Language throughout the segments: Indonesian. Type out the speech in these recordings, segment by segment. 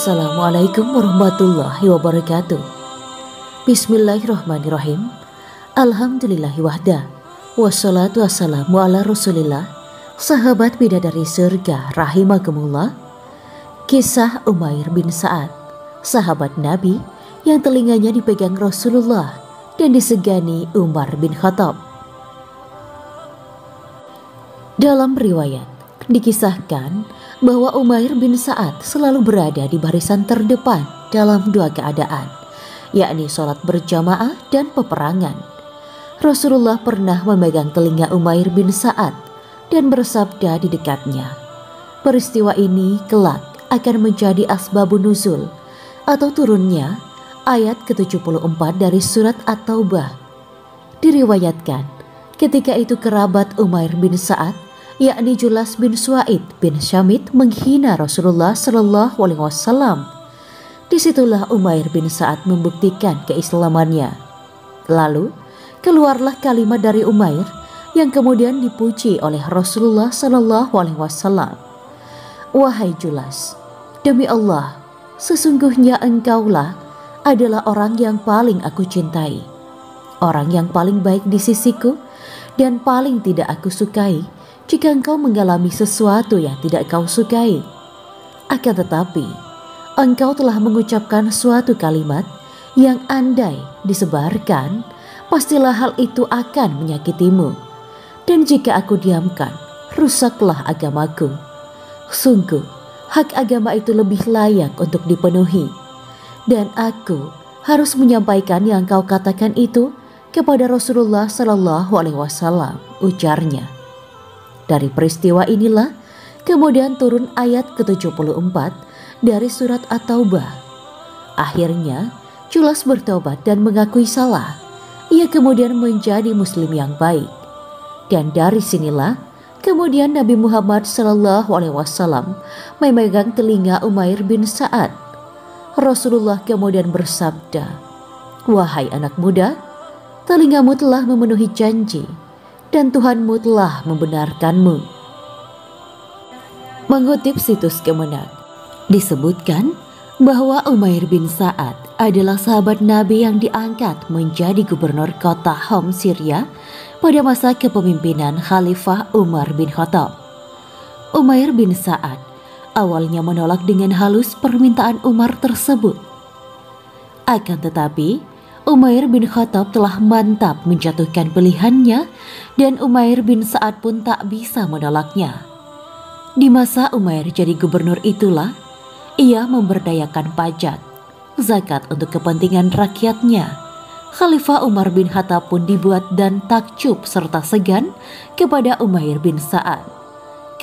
Assalamualaikum warahmatullahi wabarakatuh. Bismillahirrahmanirrahim. Alhamdulillahi wahda. Wassalatu wassalamu ala rasulillah. Sahabat bidadari surga rahimakumullah. Kisah Umair bin Sa'ad, sahabat Nabi yang telinganya dipegang Rasulullah dan disegani Umar bin Khattab. Dalam riwayat dikisahkan bahwa Umair bin Sa'ad selalu berada di barisan terdepan dalam dua keadaan, yakni sholat berjamaah dan peperangan. Rasulullah pernah memegang telinga Umair bin Sa'ad dan bersabda di dekatnya, peristiwa ini kelak akan menjadi asbabun nuzul atau turunnya ayat ke-74 dari surat At-Taubah. Diriwayatkan ketika itu kerabat Umair bin Sa'ad, yakni Julas bin Suaid bin Syamit, menghina Rasulullah Shallallahu Alaihi Wasallam. Disitulah Umair bin Sa'ad membuktikan keislamannya. Lalu keluarlah kalimat dari Umair yang kemudian dipuji oleh Rasulullah Shallallahu Alaihi Wasallam. Wahai Julas, demi Allah, sesungguhnya engkaulah adalah orang yang paling aku cintai, orang yang paling baik di sisiku, dan paling tidak aku sukai jika engkau mengalami sesuatu yang tidak kau sukai. Akan tetapi, engkau telah mengucapkan suatu kalimat yang andai disebarkan, pastilah hal itu akan menyakitimu. Dan jika aku diamkan, rusaklah agamaku. Sungguh, hak agama itu lebih layak untuk dipenuhi. Dan aku harus menyampaikan yang kau katakan itu kepada Rasulullah Sallallahu Alaihi Wasallam, ujarnya. Dari peristiwa inilah kemudian turun ayat ke-74 dari surat At-Taubah. Akhirnya Julas bertobat dan mengakui salah. Ia kemudian menjadi muslim yang baik. Dan dari sinilah kemudian Nabi Muhammad Sallallahu Alaihi Wasallam memegang telinga Umair bin Sa'ad. Rasulullah kemudian bersabda, wahai anak muda, telingamu telah memenuhi janji dan Tuhanmu telah membenarkanmu. Mengutip situs Kemenak, disebutkan bahwa Umair bin Sa'ad adalah sahabat Nabi yang diangkat menjadi gubernur kota Homs, Syria pada masa kepemimpinan Khalifah Umar bin Khattab. Umair bin Sa'ad awalnya menolak dengan halus permintaan Umar tersebut. Akan tetapi, Umair bin Khattab telah mantap menjatuhkan pilihannya dan Umair bin Sa'ad pun tak bisa menolaknya. Di masa Umair jadi gubernur itulah, ia memberdayakan pajak, zakat untuk kepentingan rakyatnya. Khalifah Umar bin Khattab pun dibuat dan takjub serta segan kepada Umair bin Sa'ad.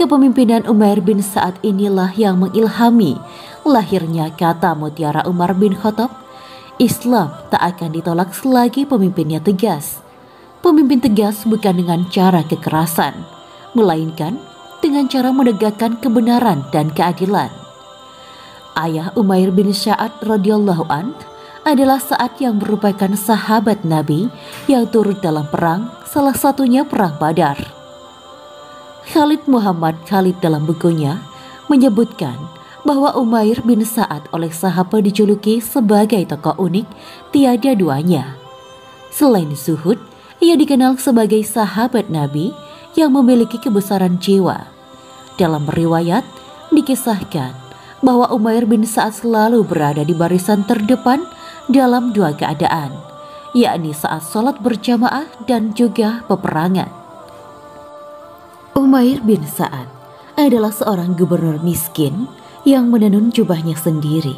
Kepemimpinan Umair bin Sa'ad inilah yang mengilhami lahirnya kata mutiara Umar bin Khattab, Islam tak akan ditolak selagi pemimpinnya tegas. Pemimpin tegas bukan dengan cara kekerasan, melainkan dengan cara menegakkan kebenaran dan keadilan. Ayah Umair bin Sa'ad radhiyallahu an adalah Sa'ad yang merupakan sahabat Nabi yang turut dalam perang, salah satunya perang Badar. Khalid Muhammad Khalid dalam bukunya menyebutkan bahwa Umair bin Sa'ad oleh sahabat dijuluki sebagai tokoh unik tiada duanya. Selain zuhud, ia dikenal sebagai sahabat Nabi yang memiliki kebesaran jiwa. Dalam riwayat dikisahkan bahwa Umair bin Sa'ad selalu berada di barisan terdepan dalam dua keadaan, yakni saat sholat berjamaah dan juga peperangan. Umair bin Sa'ad adalah seorang gubernur miskin yang menenun jubahnya sendiri.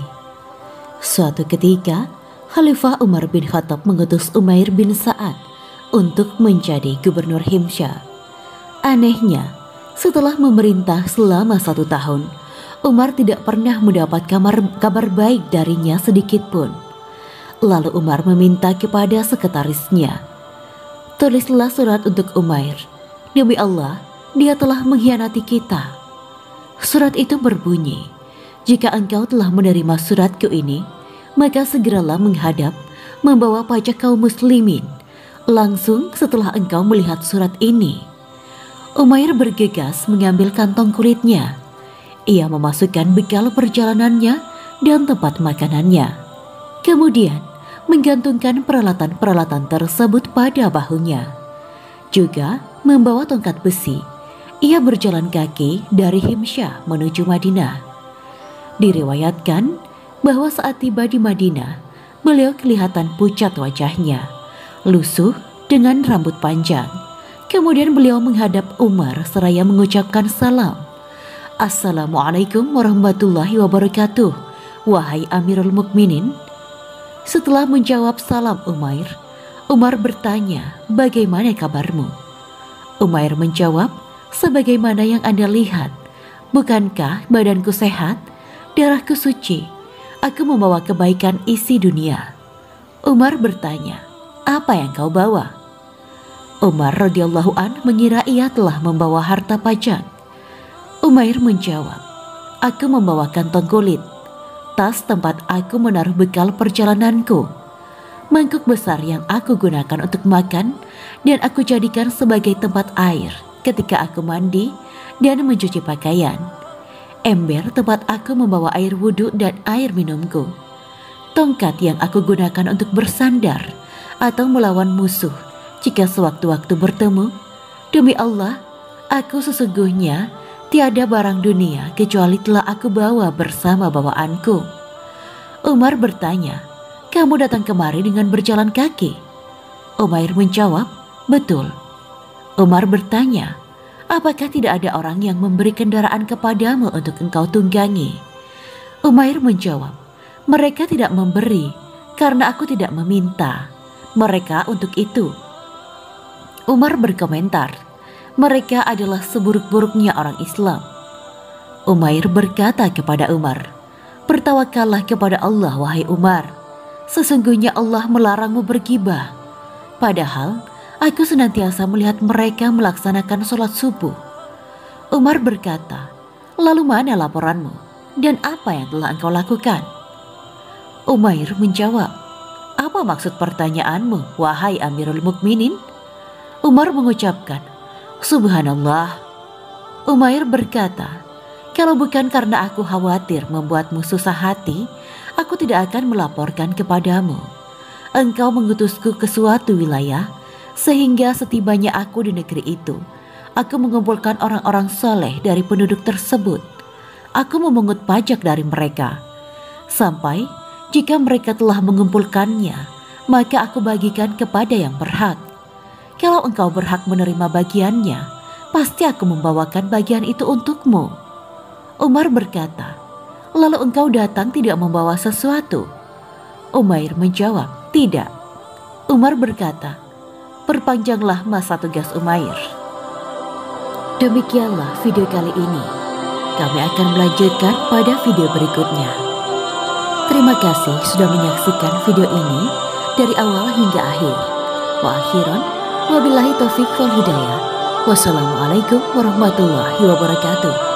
Suatu ketika, Khalifah Umar bin Khattab mengutus Umair bin Sa'ad untuk menjadi gubernur Himsyah. Anehnya, setelah memerintah selama 1 tahun, Umar tidak pernah mendapat kabar baik darinya sedikit pun. Lalu Umar meminta kepada sekretarisnya, tulislah surat untuk Umair. Demi Allah, dia telah mengkhianati kita. Surat itu berbunyi, jika engkau telah menerima suratku ini, maka segeralah menghadap membawa pajak kaum muslimin. Langsung setelah engkau melihat surat ini. Umair bergegas mengambil kantong kulitnya. Ia memasukkan bekal perjalanannya dan tempat makanannya. Kemudian menggantungkan peralatan-peralatan tersebut pada bahunya. Juga membawa tongkat besi. Ia berjalan kaki dari Himsyah menuju Madinah. Diriwayatkan bahwa saat tiba di Madinah, beliau kelihatan pucat wajahnya, lusuh dengan rambut panjang. Kemudian beliau menghadap Umar seraya mengucapkan salam. Assalamualaikum warahmatullahi wabarakatuh, wahai Amirul Mukminin. Setelah menjawab salam Umar bertanya, bagaimana kabarmu? Umair menjawab, sebagaimana yang Anda lihat. Bukankah badanku sehat, darahku suci, aku membawa kebaikan isi dunia. Umar bertanya, apa yang kau bawa? Umar radhiyallahu an mengira ia telah membawa harta pajak. Umair menjawab, aku membawa kantong kulit, tas tempat aku menaruh bekal perjalananku, mangkuk besar yang aku gunakan untuk makan dan aku jadikan sebagai tempat air ketika aku mandi dan mencuci pakaian, ember tempat aku membawa air wudhu dan air minumku, tongkat yang aku gunakan untuk bersandar atau melawan musuh jika sewaktu-waktu bertemu. Demi Allah, aku sesungguhnya tiada barang dunia kecuali telah aku bawa bersama bawaanku. Umar bertanya, kamu datang kemari dengan berjalan kaki? Umair menjawab, betul. Umar bertanya, apakah tidak ada orang yang memberi kendaraan kepadamu untuk engkau tunggangi? Umair menjawab, mereka tidak memberi karena aku tidak meminta mereka untuk itu. Umar berkomentar, mereka adalah seburuk-buruknya orang Islam. Umair berkata kepada Umar, bertawakallah kepada Allah wahai Umar, sesungguhnya Allah melarangmu bergibah. Padahal aku senantiasa melihat mereka melaksanakan sholat subuh. Umar berkata, lalu mana laporanmu dan apa yang telah engkau lakukan? Umair menjawab, apa maksud pertanyaanmu wahai Amirul Mukminin? Umar mengucapkan, Subhanallah. Umair berkata, kalau bukan karena aku khawatir membuatmu susah hati, aku tidak akan melaporkan kepadamu. Engkau mengutusku ke suatu wilayah, sehingga setibanya aku di negeri itu, aku mengumpulkan orang-orang soleh dari penduduk tersebut. Aku memungut pajak dari mereka. Sampai jika mereka telah mengumpulkannya, maka aku bagikan kepada yang berhak. Kalau engkau berhak menerima bagiannya, pasti aku membawakan bagian itu untukmu. Umar berkata, lalu engkau datang tidak membawa sesuatu? Umair menjawab, tidak. Umar berkata, perpanjanglah masa tugas Umair. Demikianlah video kali ini. Kami akan melanjutkan pada video berikutnya. Terima kasih sudah menyaksikan video ini dari awal hingga akhir. Wa akhiran, wabillahi taufiq wal hidayah. Wassalamualaikum warahmatullahi wabarakatuh.